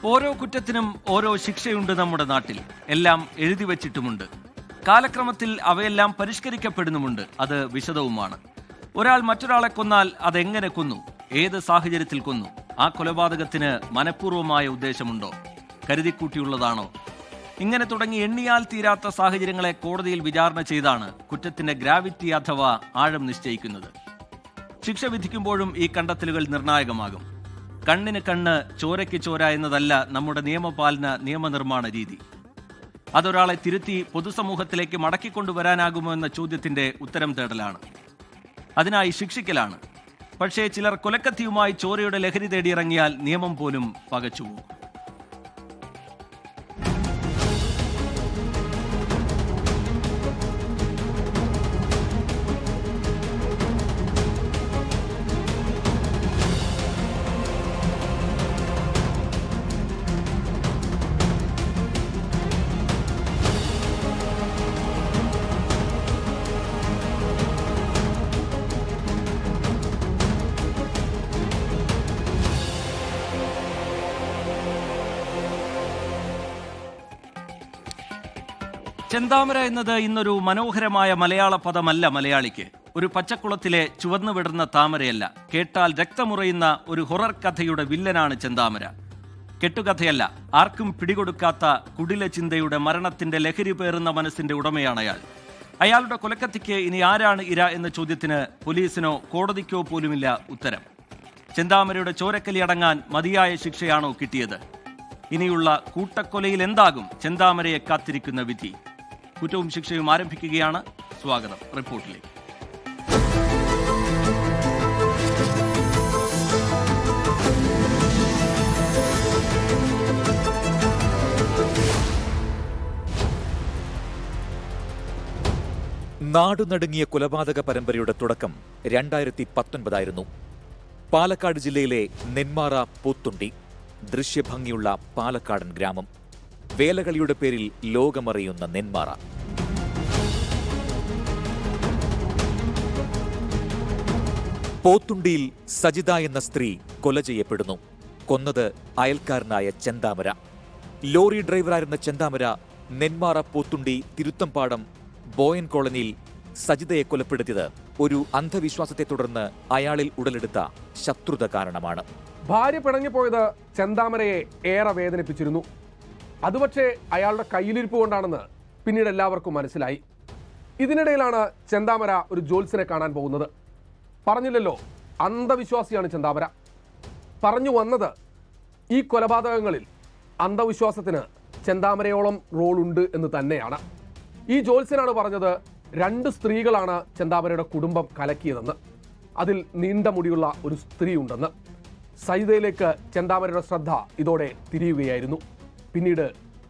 ഓരോ കുറ്റത്തിനും ഓരോ ശിക്ഷയുണ്ട് നമ്മുടെ നാട്ടിൽ. എല്ലാം എഴുതി വച്ചിട്ടുമുണ്ട്. കാലക്രമത്തിൽ അവയെല്ലാം പരിഷ്കരിക്കപ്പെടുന്നുമുണ്ട്. അത് വിശദവുമാണ്. ഒരാൾ മറ്റൊരാളെ കൊന്നാൽ അതെങ്ങനെ കൊന്നു, ഏത് സാഹചര്യത്തിൽ കൊന്നു, ആ കൊലപാതകത്തിന് മനഃപൂർവമായ ഉദ്ദേശമുണ്ടോ, കരുതിക്കൂട്ടിയുള്ളതാണോ? ഇങ്ങനെ തുടങ്ങി എണ്ണിയാൽ തീരാത്ത സാഹചര്യങ്ങളെ കോടതിയിൽ വിചാരണ ചെയ്താണ് കുറ്റത്തിന്റെ ഗ്രാവിറ്റി അഥവാ ആഴം നിശ്ചയിക്കുന്നത്. ശിക്ഷ വിധിക്കുമ്പോഴും ഈ കണ്ടെത്തലുകൾ നിർണായകമാകും. കണ്ണിന് കണ്ണ്, ചോരയ്ക്ക് ചോര എന്നതല്ല നമ്മുടെ നിയമപാലന നിയമനിർമ്മാണ രീതി. അതൊരാളെ തിരുത്തി പൊതുസമൂഹത്തിലേക്ക് മടക്കിക്കൊണ്ടുവരാനാകുമോ എന്ന ചോദ്യത്തിന്റെ ഉത്തരം തേടലാണ്. അതിനായി ശിക്ഷിക്കലാണ്. പക്ഷേ ചിലർ കൊലക്കത്തിയുമായി ചോരയുടെ ലഹരി തേടിയിറങ്ങിയാൽ നിയമം പോലും പകച്ചുപോകും. ചെന്താമര എന്നത് ഇന്നൊരു മനോഹരമായ മലയാള പദമല്ല. മലയാളിക്ക് ഒരു പച്ചക്കുളത്തിലെ ചുവന്നു വിടർന്ന താമരയല്ല. കേട്ടാൽ രക്തമുറയുന്ന ഒരു ഹൊറർ കഥയുടെ വില്ലനാണ് ചെന്താമര. കെട്ടുകഥയല്ല, ആർക്കും പിടികൊടുക്കാത്ത കുടില ചിന്തയുടെ മരണത്തിന്റെ ലഹരി പേറുന്ന മനസ്സിന്റെ ഉടമയാണ് അയാൾ. അയാളുടെ കൊലക്കത്തിക്ക് ഇനി ആരാണ് ഇര എന്ന ചോദ്യത്തിന് പോലീസിനോ കോടതിക്കോ പോലുമില്ല ഉത്തരം. ചെന്താമരയുടെ ചോരക്കലി അടങ്ങാൻ മതിയായ ശിക്ഷയാണോ കിട്ടിയത്? ഇനിയുള്ള കൂട്ടക്കൊലയിൽ എന്താകും ചെന്താമരയെ കാത്തിരിക്കുന്ന വിധി? കുറ്റവും ശിക്ഷയും ആരംഭിക്കുകയാണ്. സ്വാഗതം റിപ്പോർട്ടിലേക്ക്. നാടുനടുങ്ങിയ കൊലപാതക പരമ്പരയുടെ തുടക്കം 2019 പാലക്കാട് ജില്ലയിലെ നെന്മാറ പോത്തുണ്ടി. ദൃശ്യഭംഗിയുള്ള പാലക്കാടൻ ഗ്രാമം. വേലകളിയുടെ പേരിൽ ലോകമറിയുന്ന നെന്മാറ. പോത്തുണ്ടിയിൽ സജിത എന്ന സ്ത്രീ കൊല ചെയ്യപ്പെടുന്നു. കൊന്നത് അയൽക്കാരനായ ചെന്താമര. ലോറി ഡ്രൈവറായിരുന്ന ചെന്താമര നെന്മാറ പോത്തുണ്ടി തിരുത്തംപാടം ബോയൻ കോളനിയിൽ സജിതയെ കൊലപ്പെടുത്തിയത് ഒരു അന്ധവിശ്വാസത്തെ തുടർന്ന് അയാളിൽ ഉടലെടുത്ത ശത്രുത കാരണമാണ്. ഭാര്യ പിണങ്ങിപ്പോയത് ചെന്താമരയെ ഏറെ വേദനിപ്പിച്ചിരുന്നു. അത് പക്ഷേ അയാളുടെ കയ്യിലിരിപ്പ് കൊണ്ടാണെന്ന് പിന്നീട് എല്ലാവർക്കും മനസ്സിലായി. ഇതിനിടയിലാണ് ചെന്താമര ഒരു ജ്യോത്സ്യനെ കാണാൻ പോകുന്നത്. പറഞ്ഞില്ലല്ലോ, അന്ധവിശ്വാസിയാണ് ചെന്താമര. പറഞ്ഞു വന്നത് ഈ കൊലപാതകങ്ങളിൽ അന്ധവിശ്വാസത്തിന് ചെന്താമരയോളം റോളുണ്ട് എന്ന് തന്നെയാണ്. ഈ ജ്യോത്സ്യനാണ് പറഞ്ഞത് 2 സ്ത്രീകളാണ് ചെന്താമരയുടെ കുടുംബം കലക്കിയതെന്ന്. അതിൽ നീണ്ട മുടിയുള്ള ഒരു സ്ത്രീ ഉണ്ടെന്ന്. സജിതയിലേക്ക് ചെന്താമരയുടെ ശ്രദ്ധ ഇതോടെ തിരിയുകയായിരുന്നു. പിന്നീട്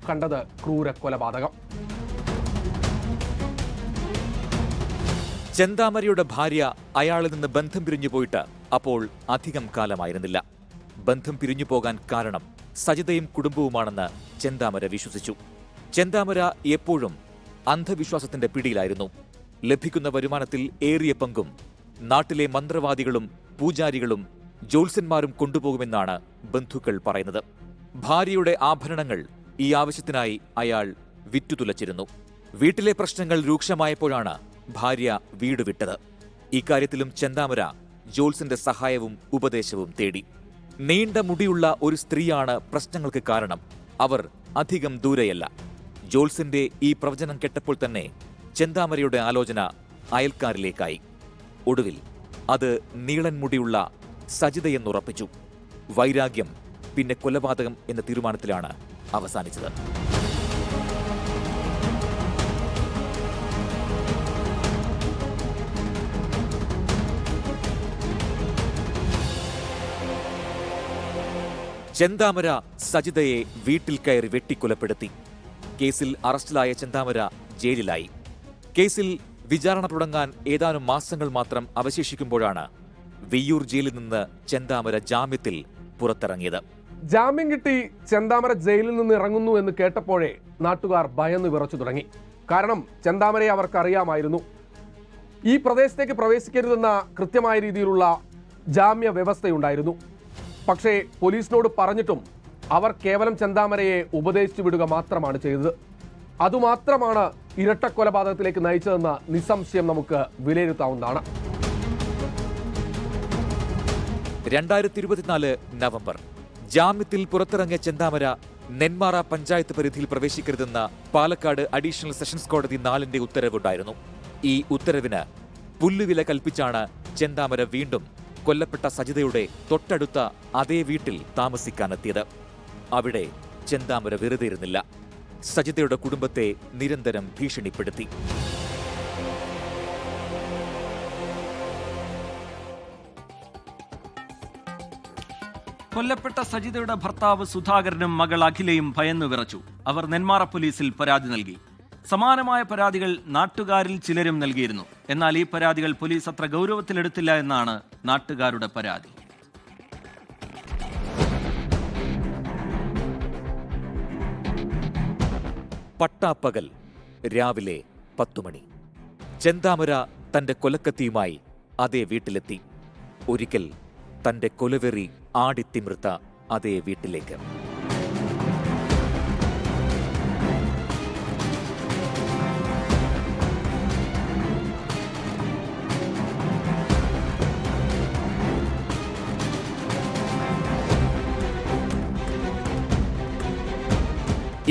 കണ്ടത് ക്രൂര കൊലപാതകം. ചെന്താമരയുടെ ഭാര്യ അയാളിൽ നിന്ന് ബന്ധം പിരിഞ്ഞു പോയിട്ട് അപ്പോൾ അധികം കാലമായിരുന്നില്ല. ബന്ധം പിരിഞ്ഞു പോകാൻ കാരണം സജിതയും കുടുംബവുമാണെന്ന് ചെന്താമര വിശ്വസിച്ചു. ചെന്താമര എപ്പോഴും അന്ധവിശ്വാസത്തിന്റെ പിടിയിലായിരുന്നു. ലഭിക്കുന്ന വരുമാനത്തിൽ ഏറിയ പങ്കും നാട്ടിലെ മന്ത്രവാദികളും പൂജാരികളും ജ്യോത്സ്യന്മാരും കൊണ്ടുപോകുമെന്നാണ് ബന്ധുക്കൾ പറയുന്നത്. ഭാര്യയുടെ ആഭരണങ്ങൾ ഈ ആവശ്യത്തിനായി അയാൾ വിറ്റുതുലച്ചിരുന്നു. വീട്ടിലെ പ്രശ്നങ്ങൾ രൂക്ഷമായപ്പോഴാണ് ഭാര്യ വീട് വിട്ടത്. ഇക്കാര്യത്തിലും ചെന്താമര ജ്യോത്സ്യന്റെ സഹായവും ഉപദേശവും തേടി. നീണ്ട മുടിയുള്ള ഒരു സ്ത്രീയാണ് പ്രശ്നങ്ങൾക്ക് കാരണം. അവർ അധികം ദൂരെയല്ല. ജ്യോത്സ്യന്റെ ഈ പ്രവചനം കേട്ടപ്പോൾ തന്നെ ചെന്താമരയുടെ ആലോചന അയൽക്കാരിലേക്കായി. ഒടുവിൽ അത് നീളൻ മുടിയുള്ള സജിതയെന്നുറപ്പിച്ചു. വൈരാഗ്യം പിന്നെ കൊലപാതകം എന്ന തീരുമാനത്തിലാണ് അവസാനിച്ചത്. ചെന്താമര സജിതയെ വീട്ടിൽ കയറി വെട്ടിക്കൊലപ്പെടുത്തി. കേസിൽ അറസ്റ്റിലായ ചെന്താമര ജയിലിലായി. കേസിൽ വിചാരണ തുടങ്ങാൻ ഏതാനും മാസങ്ങൾ മാത്രം അവശേഷിക്കുമ്പോഴാണ് വിയ്യൂർ ജയിലിൽ നിന്ന് ചെന്താമര ജാമ്യത്തിൽ പുറത്തിറങ്ങിയത്. ജാമ്യം കിട്ടി ചെന്താമര ജയിലിൽ നിന്ന് ഇറങ്ങുന്നു എന്ന് കേട്ടപ്പോഴേ നാട്ടുകാർ ഭയന്ന് വിറച്ചു തുടങ്ങി. കാരണം ചെന്താമരയെ അവർക്കറിയാമായിരുന്നു. ഈ പ്രദേശത്തേക്ക് പ്രവേശിക്കരുതെന്ന കൃത്യമായ രീതിയിലുള്ള ജാമ്യ വ്യവസ്ഥയുണ്ടായിരുന്നു. പക്ഷേ പോലീസിനോട് പറഞ്ഞിട്ടും അവർ കേവലം ചെന്താമരയെ ഉപദേശിച്ചു വിടുക മാത്രമാണ് ചെയ്തത്. അതുമാത്രമാണ് ഇരട്ടക്കൊലപാതകത്തിലേക്ക് നയിച്ചതെന്ന് നിസ്സംശയം നമുക്ക് വിലയിരുത്താവുന്നതാണ്. 2024 നവംബർ ജാമ്യത്തിൽ പുറത്തിറങ്ങിയ ചെന്താമര നെന്മാറ പഞ്ചായത്ത് പരിധിയിൽ പ്രവേശിക്കരുതെന്ന പാലക്കാട് അഡീഷണൽ സെഷൻസ് കോടതി 4-ന്റെ ഉത്തരവുണ്ടായിരുന്നു. ഈ ഉത്തരവിന് പുല്ലുവില കൽപ്പിച്ചാണ് ചെന്താമര വീണ്ടും കൊല്ലപ്പെട്ട സജിതയുടെ തൊട്ടടുത്ത അതേ വീട്ടിൽ താമസിക്കാനെത്തിയത്. അവിടെ ചെന്താമര വെറുതെ ഇരുന്നില്ല. സജിതയുടെ കുടുംബത്തെ നിരന്തരം ഭീഷണിപ്പെടുത്തി. കൊല്ലപ്പെട്ട സജിതയുടെ ഭർത്താവ് സുധാകരനും മകൾ അഖിലയും ഭയന്നു വിറച്ചു. അവർ നെന്മാറ പോലീസിൽ പരാതി നൽകി. സമാനമായ പരാതികൾ നാട്ടുകാരിൽ ചിലരും നൽകിയിരുന്നു. എന്നാൽ ഈ പരാതികൾ പോലീസ് അത്ര ഗൗരവത്തിലെടുത്തില്ല എന്നാണ് നാട്ടുകാരുടെ പരാതി. പട്ടാപ്പകൽ രാവിലെ 10 മണി. ചെന്താമര തന്റെ കൊലക്കത്തിയുമായി അതേ വീട്ടിലെത്തി. ഒരിക്കൽ തന്റെ കൊലവെറി ആടിത്തിമിർത്ത അതേ വീട്ടിലേക്ക്.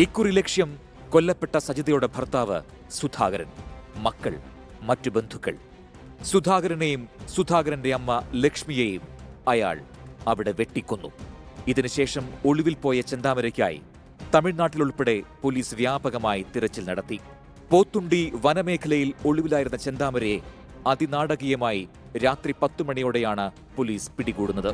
ഇക്കുറി ലക്ഷ്യം കൊല്ലപ്പെട്ട സജിതയുടെ ഭർത്താവ് സുധാകരൻ, മക്കൾ, മറ്റു ബന്ധുക്കൾ. സുധാകരനെയും സുധാകരന്റെ അമ്മ ലക്ഷ്മിയെയും അയാൾ അവിടെ വെട്ടിക്കൊന്നു. ഇതിനുശേഷം ഒളിവിൽ പോയ ചെന്താമരയ്ക്കായി തമിഴ്നാട്ടിലുൾപ്പെടെ പോലീസ് വ്യാപകമായി തിരച്ചിൽ നടത്തി. പോത്തുണ്ടി വനമേഖലയിൽ ഒളിവിലായിരുന്ന ചെന്താമരയെ അതിനാടകീയമായി രാത്രി 10 മണിയോടെയാണ് പോലീസ് പിടികൂടുന്നത്.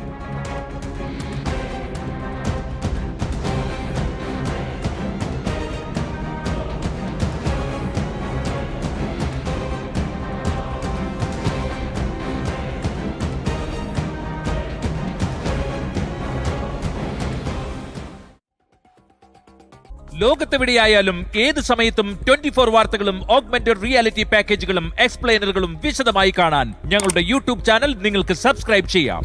ലോകത്തെവിടെയായാലും ഏത് സമയത്തും 24 വാർത്തകളും ഓഗ്മെന്റഡ് റിയാലിറ്റി പാക്കേജുകളും എക്സ്പ്ലെയിനറുകളും വിശദമായി കാണാൻ ഞങ്ങളുടെ യൂട്യൂബ് ചാനൽ നിങ്ങൾക്ക് സബ്സ്ക്രൈബ് ചെയ്യാം.